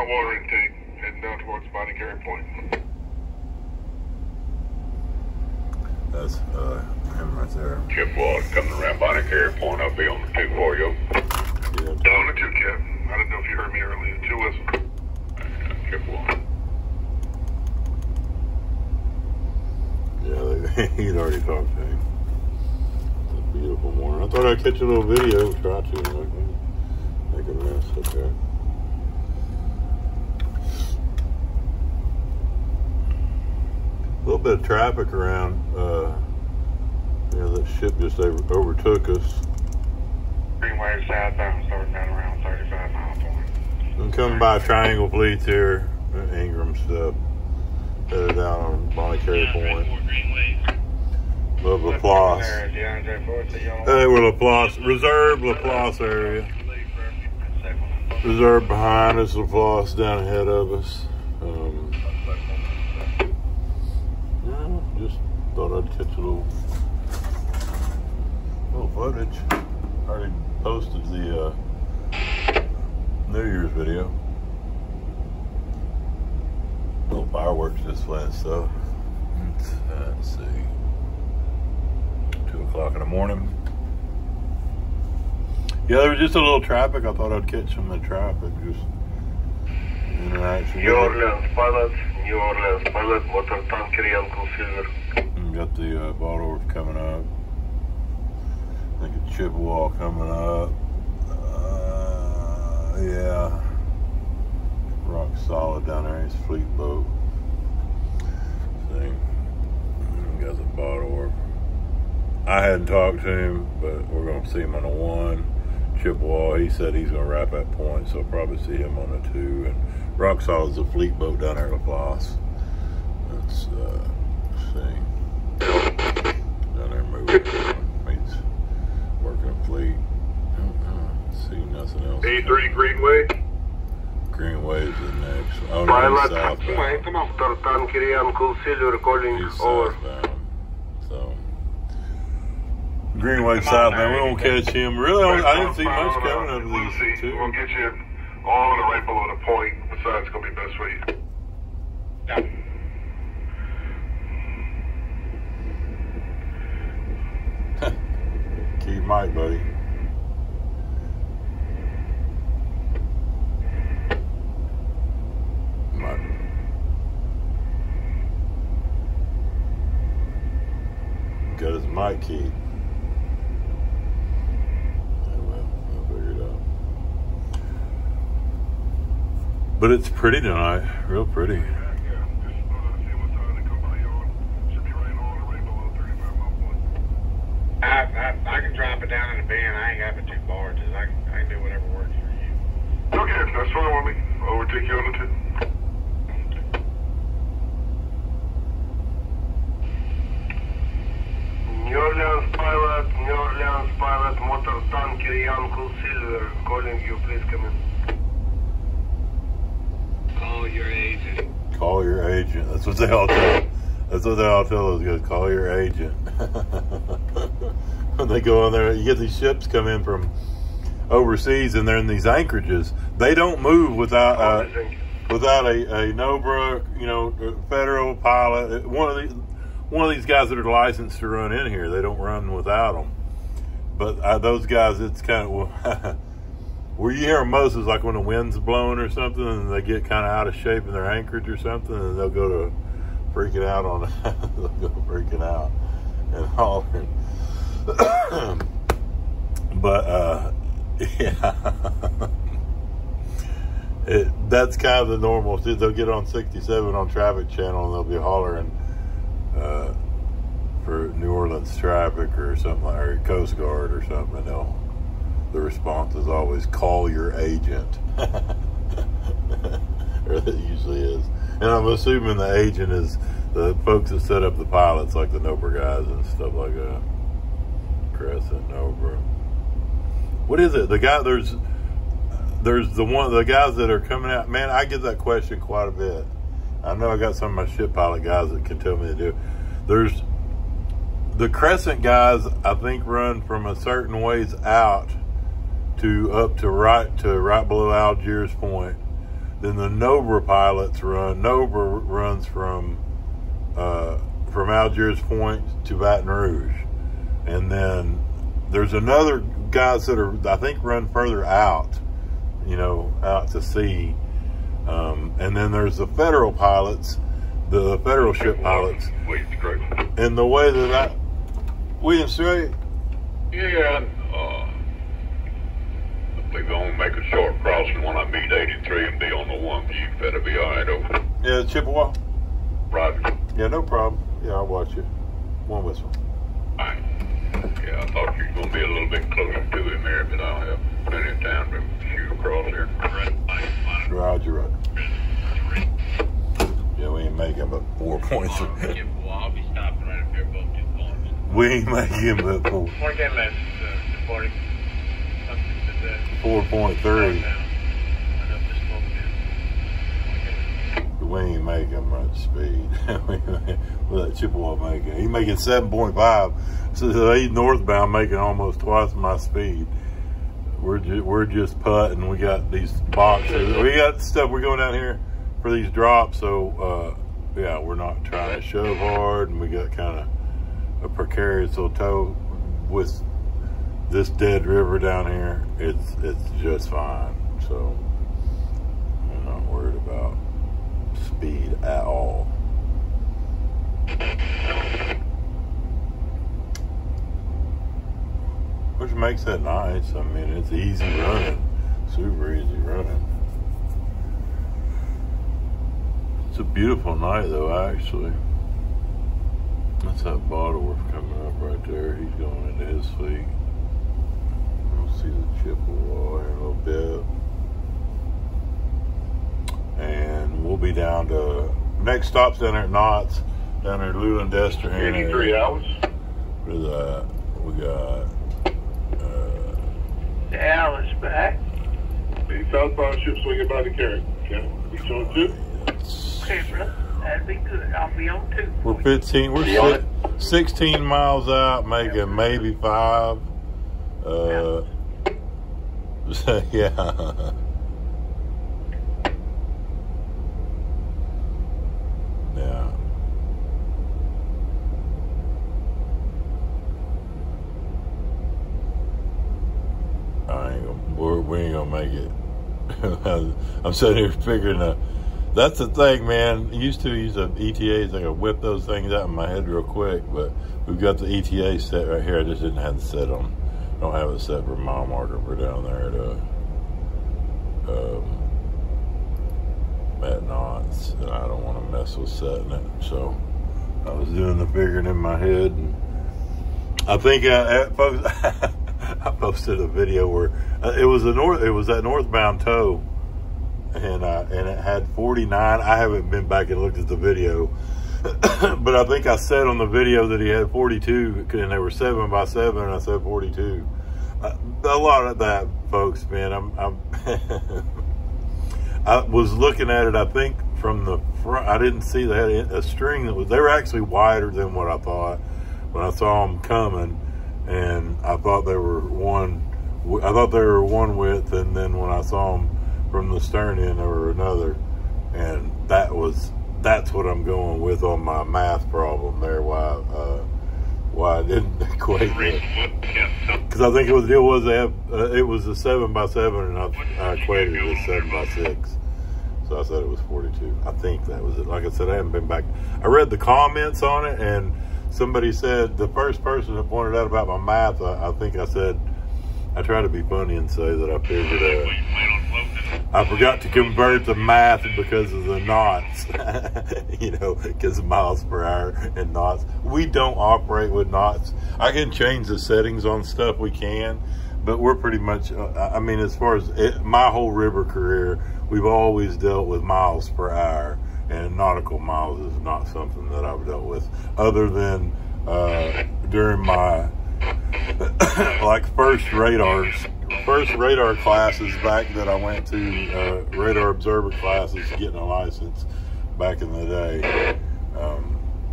on water intake, heading down towards Bonnie Carey Point. That's him right there. Chippewa coming around Bonnie Carey Point. I'll be on the 2 for you. Yeah. On the 2, Cap. I didn't know if you heard me earlier. 2 whistle. Chippewa. Yeah, he'd already talked to him. It's a beautiful morning. I thought I'd catch a little video. Try to. Make a mess. Okay. A little bit of traffic around. That ship just overtook us. Greenway southbound, starting down around 35 mile point. I'm coming by Triangle Fleets here. Ingram stuff. Headed out on Bonnie Carey Point. Love Laplace. Hey, we're Laplace. Reserve Laplace area. Reserve behind us, Laplace down ahead of us. Just thought I'd catch a little footage. Already posted the New Year's video. Little fireworks display and stuff. Let's see. 2 o'clock in the morning. Yeah, there was just a little traffic. I thought I'd catch some of the traffic. Just interaction. New Orleans pilot, motor tanker, Uncle Silver. Got the Baldorf coming up. I think a Chippewa coming up. Yeah. Rock solid down there. It's fleet boat. Thing. Got the Baldorf. I hadn't talked to him, but we're going to see him on the 1. Chippewa, he said he's going to wrap that point, so I'll probably see him on the 2. And Rock Solid's a fleet boat down there at Laplace. Let's see. Down there moving. He's working a fleet. See nothing else. A3 Greenway. Greenway is the next. Oh, Pilot, no, southbound. come on. Motor tanker, Uncle Silver calling He's over. southbound. So. Greenway southbound. We won't catch him. Really, I didn't see much coming out of these 2. We'll get you all in the right below the point. Besides, it's going to be best for you. Yeah. Keep Mike, buddy. Mike. Got his mic key. I'll figure it out. But it's pretty tonight. Real pretty. I can drop it down in the bin. I ain't got but 2 barges. I can do whatever works for you. Okay, that's fine with me. I'll overtake you on the 2. New Orleans pilot, motor tanker, Uncle Silver, calling you. Please come in. Call your agent. Call your agent. That's what they all tell. That's what they all tell those guys. Call your agent. When they go on there, you get these ships come in from overseas, and they're in these anchorages. They don't move without a NOBRA, federal pilot. One of these guys that are licensed to run in here. They don't run without them. But those guys, it's kind of where you hear them most is like when the wind's blowing or something, and they get kind of out of shape in their anchorage or something, and they'll go to freaking out on they'll go freaking out and hollering. But yeah, that's kind of the normal. They'll get on 67 on Traffic Channel, and they'll be hollering for New Orleans traffic or something, or Coast Guard or something. And the response is always call your agent. Or it usually is. And I'm assuming the agent is the folks that set up the pilots, like the NOBRA guys and stuff like that. Crescent, NOBRA. What is it? The guy, there's the guys that are coming out. Man, I get that question quite a bit. I know I got some of my ship pilot guys that can tell me to do. There's the Crescent guys, I think, run from a certain ways out to right below Algiers Point. Then the Nobra pilots run. Nobra runs from Algiers Point to Baton Rouge, and then there's another guys that are, I think, run further out, you know, out to sea. And then there's the federal pilots, the federal ship pilots. And the way that William Strait. Yeah, we're going to make a short crossing when I meet 83 and be on the one view. That'll be all right, over. Yeah, Chippewa? Roger. Yeah, no problem. Yeah, I'll watch you. One whistle. All right. Yeah, I thought you were going to be a little bit closer to him there, but I'll have plenty of time to shoot across here. Roger. Yeah, we ain't making but 4.3. I'll be stopping right up here above 2 kilometers. We ain't making but 4. 4.3. We ain't making much speed. With that Chippewa making, he making 7.5. So he's northbound making almost twice my speed. We're just putting. We got these boxes. We got stuff. We're going down here for these drops. So yeah, we're not trying to shove hard, and we got kind of a precarious little tow with this dead river down here. It's just fine. So I'm not worried about speed at all. Which makes that nice. I mean, it's easy running, super easy running. It's a beautiful night though, actually. That's that Bottlesworth coming up right there. He's going into his fleet. We'll see the Chippewa here in a little bit. And we'll be down to, next stop's down there at Knott's, down there at Leland Dester. 83 hours. What is that? We got Dallas back. The southbound ship swinging by the carrier. Okay, we on 2. Okay, brother. That'd be good. I'll be on 2. We're 15. We're 16 miles out, making maybe 5. Yeah. Yeah. We ain't gonna make it. I'm sitting here figuring that's the thing, man. I used to use the ETAs. I could whip those things out in my head real quick, but we've got the ETA set right here. I just didn't have it set on. Don't have it set for mile marker. We're down there at Knott's, and I don't want to mess with setting it. So I was doing the figuring in my head, and I think I posted a video where it was that northbound tow, and it had 49. I haven't been back and looked at the video, but I think I said on the video that he had 42, and they were 7x7, and I said 42. A lot of that, folks, man. I was looking at it. I think from the front, I didn't see they had a string that was. They were actually wider than what I thought when I saw them coming. And I thought they were one width, and then when I saw them from the stern end, there were another, and that's what I'm going with on my math problem there. Why I didn't equate it, because I think the deal was they have it was a 7x7, and I equated it as 7x6, so I said it was 42. I think that was it. Like I said, I haven't been back. I read the comments on it, and somebody said, the first person that pointed out about my math, I think I said, I try to be funny and say that I figured I forgot to convert the math because of the knots, you know, because of miles per hour and knots. We don't operate with knots. I can change the settings on stuff, we can, but we're pretty much, I mean, as far as my whole river career, we've always dealt with miles per hour. And nautical miles is not something that I've dealt with, other than during my like first radar classes back that I went to, radar observer classes, getting a license back in the day.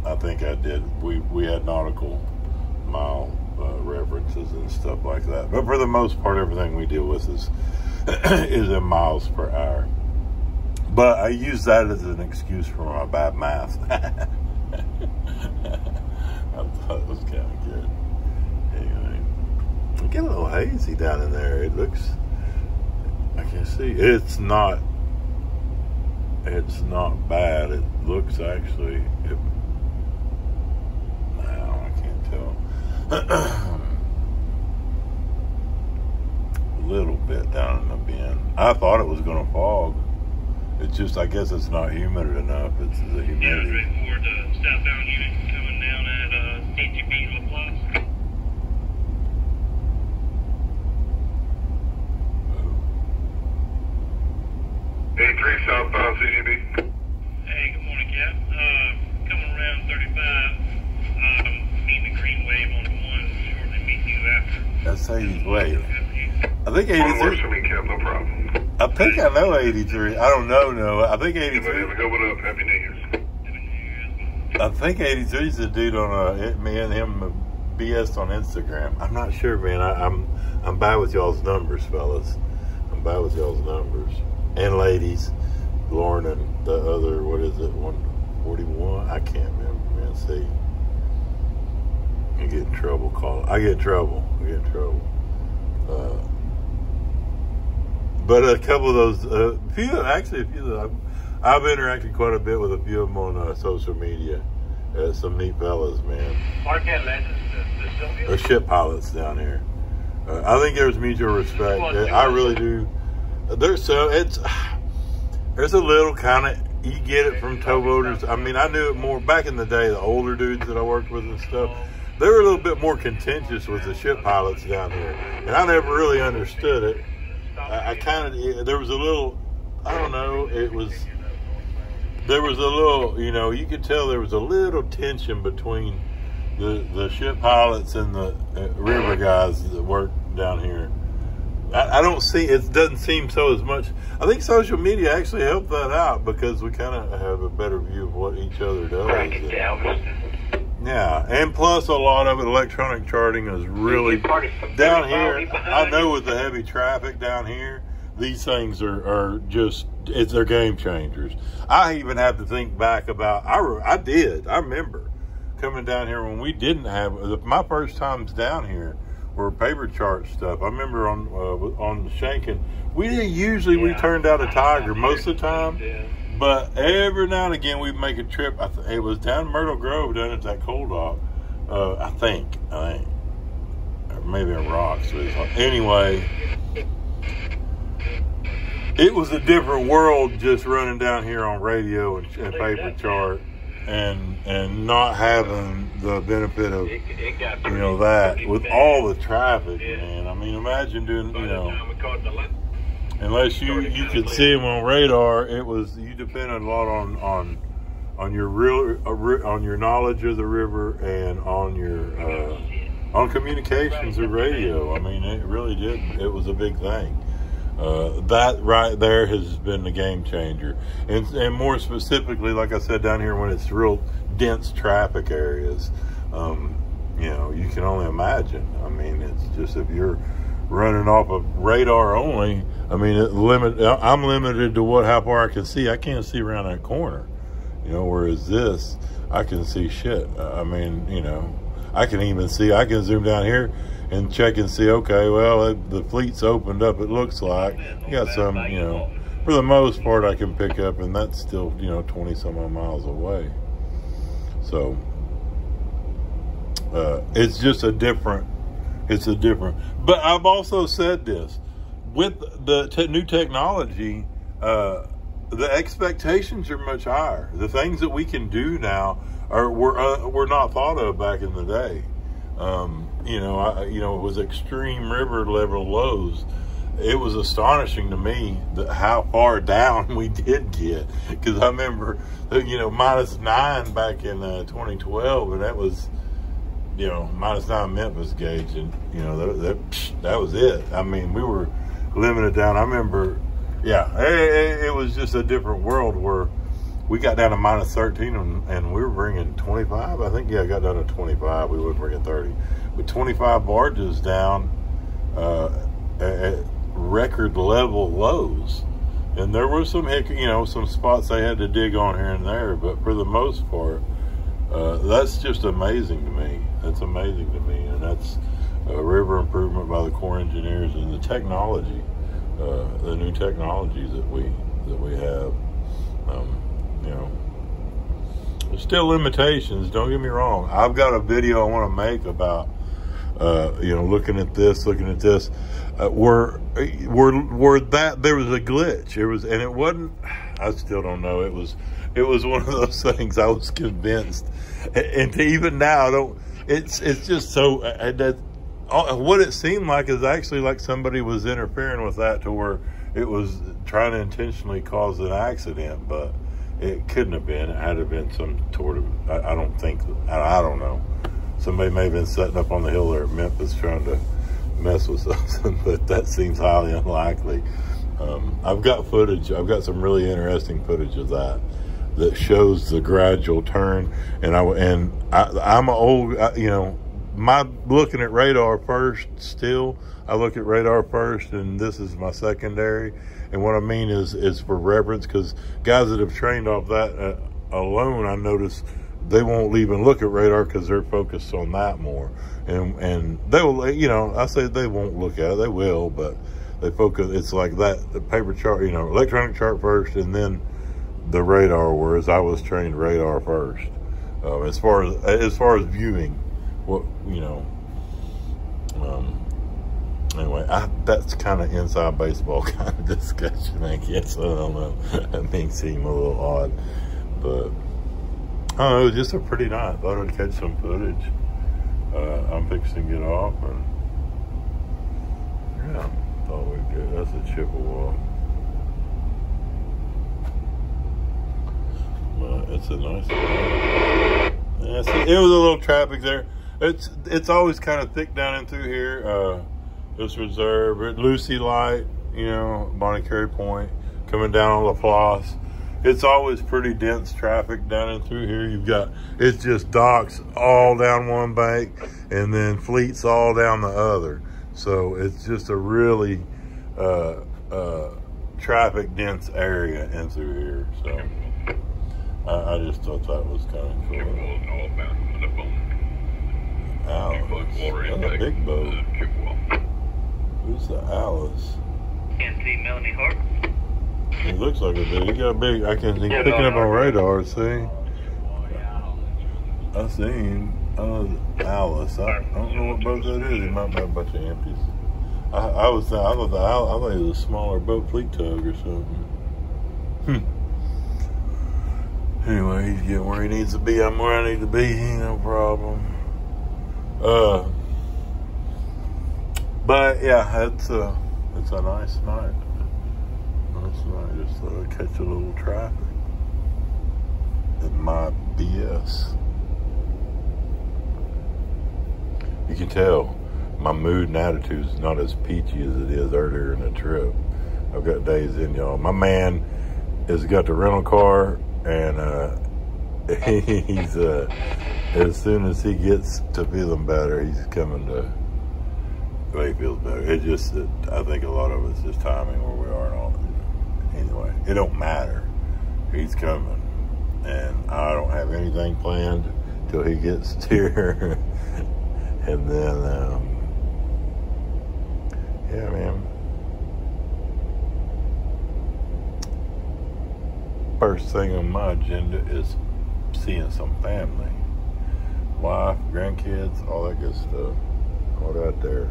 I think I did. We had nautical mile references and stuff like that. But for the most part, everything we deal with is in miles per hour. But I use that as an excuse for my bad math. I thought it was kind of good. Anyway, we get a little hazy down in there. It looks, I can see, it's not bad. It looks actually, now I can't tell. A little bit down in the bend. I thought it was going to fog. It's just, I guess it's not humid enough. It's the humidity. Yeah, right for the southbound unit coming down at CGB LaPlace. 83 southbound CGB. Hey, good morning, Cap. Coming around 35. Meeting the green wave on the one, shortly meet you after. That's 83. I think One works 83. for me, Cap, no problem. I think I know 83. I don't know, no. I think Have 83. a good one up. Happy New Year's. I think 83 is the dude on me and him BS on Instagram. I'm not sure, man. I'm bad with y'all's numbers, fellas. I'm bad with y'all's numbers. And ladies. Lauren and the other, what is it, 141? I can't remember, man. See. I get in trouble. I get in trouble. But a couple of those, a few of them, I've interacted quite a bit with a few of them on social media. Some neat fellas, man. Marquette Legends, They're ship pilots down here. I think there's mutual respect. I really do. There's a little kind of, you get it from towboaters. I mean, I knew it more back in the day, the older dudes that I worked with and stuff. They were a little bit more contentious with the ship pilots down here. And I never really understood it. I kind of, there was a little, I don't know, there was a little, you could tell there was a little tension between the ship pilots and the river guys that work down here. I don't see, it doesn't seem so as much. I think social media actually helped that out because we kind of have a better view of what each other does. Yeah, and plus a lot of it, electronic charting is really down here. I know with the heavy traffic down here, these things are just, they're game changers. I even have to think back about, I remember coming down here when we didn't have, my first times down here were paper chart stuff. I remember on Shankin, we turned out a Tiger most of the time. But every now and again, we'd make a trip. It was down Myrtle Grove, down at that coal dock. I think, or maybe in Rocks. Anyway, it was a different world just running down here on radio and paper chart, and not having the benefit of that with all the traffic, man. I mean, imagine doing unless you could see them on radar, you depended a lot on your on your knowledge of the river and on your on communications or radio. I mean, it really did. It was a big thing. That right there has been the game changer, and more specifically, like I said, down here when it's real dense traffic areas, you can only imagine. I mean, it's just if you're running off of radar only, I mean, I'm limited to how far I can see. I can't see around that corner, whereas this, I can see shit. I mean, I can zoom down here and check and see, okay, well, the fleet's opened up, it looks like. You got some, for the most part I can pick up, and that's still, 20 some odd miles away. So, it's just but I've also said this, with the new technology, the expectations are much higher. The things that we can do now were not thought of back in the day. It was extreme river level lows. It was astonishing to me how far down we did get, because I remember, -9 back in 2012, and that was, -9 Memphis gauge, and that was it. I mean, we were limited down. I remember, it was just a different world where we got down to -13 and we were bringing 25. I think, I got down to 25. We were bringing 30, but 25 barges down at record level lows. And there were some some spots they had to dig on here and there, but for the most part, that's just amazing to me. That's amazing to me, and that's a river improvement by the Corps engineers and the technology, the new technologies that we have. There's still limitations. Don't get me wrong. I've got a video I want to make about looking at this, where that there was a glitch. It wasn't. I still don't know. It was one of those things. I was convinced, and to even now, it's just so that what it seemed like is actually like somebody was interfering with that to where it was trying to intentionally cause an accident, but it couldn't have been. It had to have been some sort of. I don't think. I don't know. Somebody may have been setting up on the hill there at Memphis trying to mess with something, but that seems highly unlikely. I've got footage. I've got some really interesting footage of that shows the gradual turn. And I'm old. My looking at radar first. Still, I look at radar first, and this is my secondary. And what I mean is for reference, because guys that have trained off that alone, I notice they won't even look at radar because they're focused on that more. And they will, I say they won't look at it. They will, but they focus. It's like that, the paper chart, electronic chart first, and then the radar, whereas I was trained radar first. As far as viewing, anyway, that's kind of inside baseball kind of discussion, I guess. I don't know. That may seem a little odd, but I don't know, it was just a pretty night. Thought I'd catch some footage. I'm fixing to get off, and yeah, thought we'd do. That's a Chippewa. But it's a nice day. Yeah, see, it was a little traffic there. It's always kind of thick down in through here. This reserve, Lucy Light, Bonnie Carey Point, coming down on Laplace. It's always pretty dense traffic down and through here. It's just docks all down one bank and then fleets all down the other. So it's just a really traffic dense area in through here. So I just thought that was kind of cool. That's a big boat. Who's the Alice? Can't see Melanie Hart. He looks like a big. He got a big. He's picking up on radar. See, I seen Alice. I don't know what boat that is. It might be a bunch of empties. I thought it was a smaller boat, fleet tug or something. Anyway, he's getting where he needs to be. I'm where I need to be. No problem. But yeah, it's a nice night. Just thought I'd catch a little traffic. It might BS. You can tell my mood and attitude is not as peachy as it is earlier in the trip. I've got days in, y'all. My man has got the rental car, and he's as soon as he gets to feeling better, he's coming to make feels better. I think a lot of it's just timing where we are and all. Anyway, it don't matter. He's coming, and I don't have anything planned till he gets here. And then, yeah, man. First thing on my agenda is seeing some family, wife, grandkids, all that good stuff. All right there.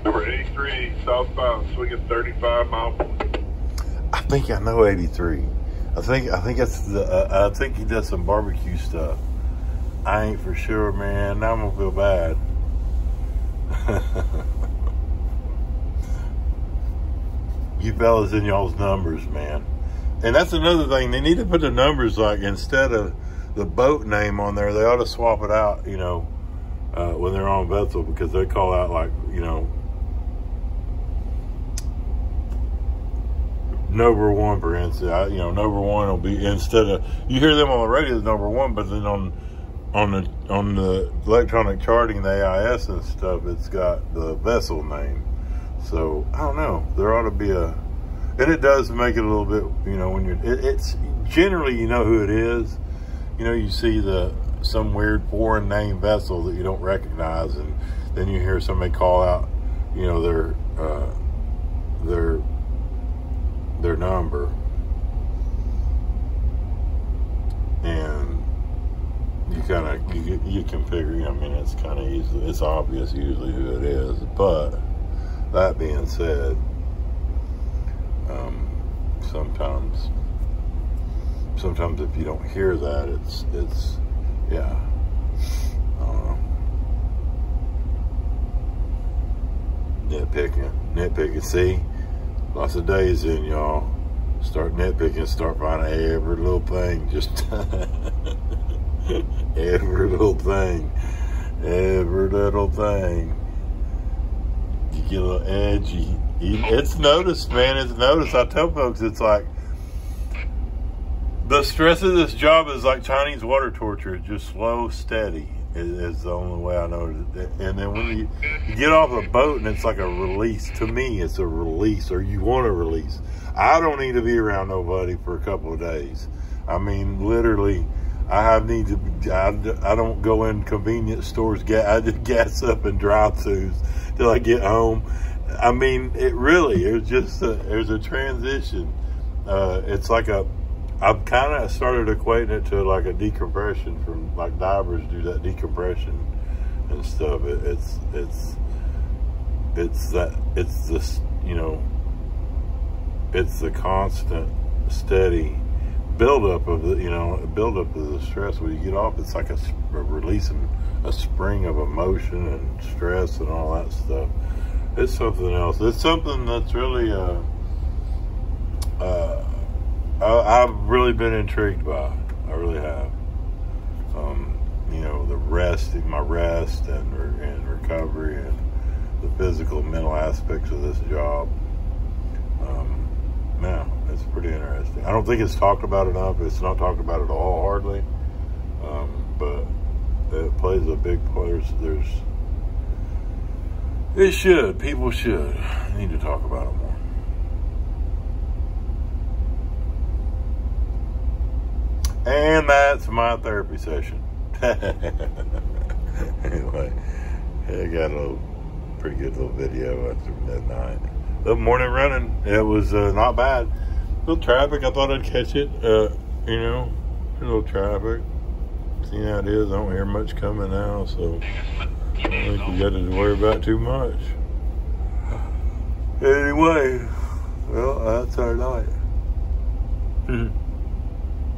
Number 83, southbound, swinging 35 miles. I think I know 83. I think that's I think he does some barbecue stuff. I ain't for sure, man. Now I'm gonna feel bad. You fellas in y'all's numbers, man. And that's another thing. They need to put the numbers, like, instead of the boat name on there, they ought to swap it out, when they're on vessel, because they call out, like, number one, for instance. Number one will be, instead of, you hear them on the radio as number one, but then on the electronic charting, the AIS and stuff, it's got the vessel name. So I don't know. There ought to be And it does make it a little bit, you know, when you're, it's generally, you know who it is. You know, you see some weird foreign name vessel that you don't recognize, and then you hear somebody call out, you know, their number, and you kind of you can figure. I mean, it's kind of easy. It's obvious usually who it is. But that being said, sometimes if you don't hear that, it's yeah. I don't know. Nitpicking. See, lots of days in, y'all. Start nitpicking, start finding every little thing. Just every little thing. You get a little edgy. It's noticed, man. It's noticed. I tell folks, it's like the stress of this job is like Chinese water torture. It's just slow, steady. Is the only way I know it. And then when you get off a boat and it's like a release. To me, it's a release, or you want a release. I don't need to be around nobody for a couple of days. I mean, literally, I don't go in convenience stores. I just gas up in drive-thrus till I get home. I mean, there's a transition. It's like I've kind of started equating it to like a decompression from, like, divers do that decompression and stuff. It's this, you know, it's the constant, steady buildup of the stress. When you get off, it's like a releasing a spring of emotion and stress and all that stuff. It's something else. It's something that's really I've really been intrigued by. I really have. You know, my rest and recovery and the physical and mental aspects of this job. Yeah, it's pretty interesting. I don't think it's talked about enough. It's not talked about at all, hardly. But it plays a big part. People should need to talk about it more. And that's my therapy session. Anyway, I got a pretty good little video after midnight. The morning running, it was not bad. A little traffic, I thought I'd catch it. You know, a little traffic. See how it is. I don't hear much coming now, so I don't think we got to worry about too much. Anyway, well, that's our night.